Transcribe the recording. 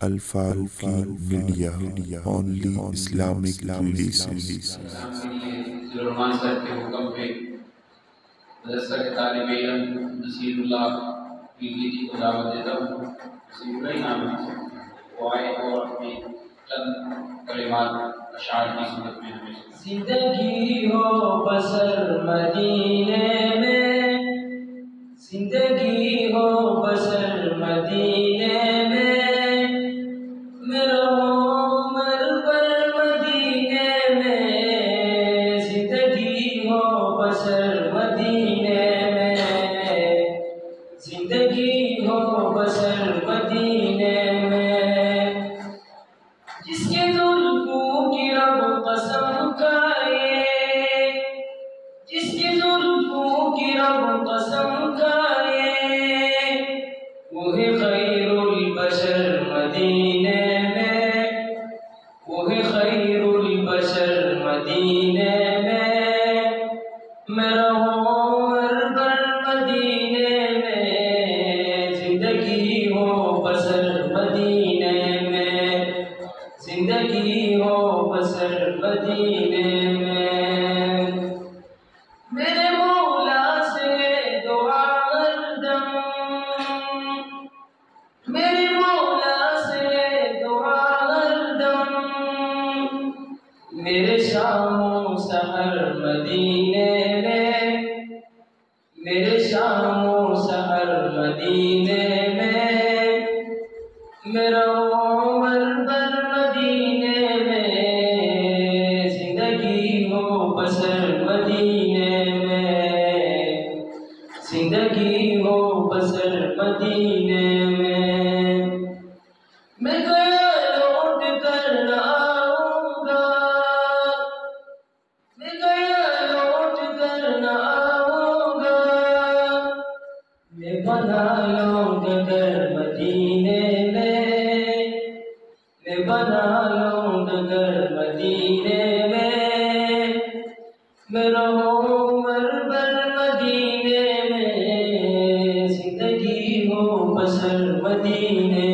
Al-Faruqi media only Islamic releases. ذوالرحمان صاحب کے حکم پہ مدرسہ کے طالب علم نصیر اللہ پیلی جی کو دعوت دیتا ہوں، نصیر اللہ ہی نام ہے، وہ آئے اور اپنے چند کلمات اشعار کی صورت میں ہمیں زندگی ہو بسر مدینے میں، زندگی ہو بسر مدینے میں، میرا عمر بر مدینے میں، زندگی ہو بسر مدینے میں، زندگی ہو بسر مدینے میں، جس کے زلفوں کی رب قسم کھائے، جس کے زلفوں کی رب قسم کھائے، وہ ہے خیر البشر مدینے میں، وہ ہے خیر البشر مدینے میں، میرا عمر بر مدینے میں، زندگی ہو بسر مدینے میں، زندگی ہو بسر مدینے میں، میرے مولا سے دعا ہردم، میرے مولا سے دعا ہردم، میرے شام و سحر مدینے میں، میرے شام و سحر مدینے میں، میرا عمر بر مدینے میں، زندگی ہو بسر مدینے میں، زندگی ہو بسر مدینے میں، میں گیا لوٹ کر نہ آؤں گا، میں گیا لوٹ کر نہ آؤں گا، میں بنا لوں گا گھر مدینے میں، میں بنا لوں گا گھر مدینے میں، میرا عمر بر مدینے میں، زندگی ہو بسر مدینے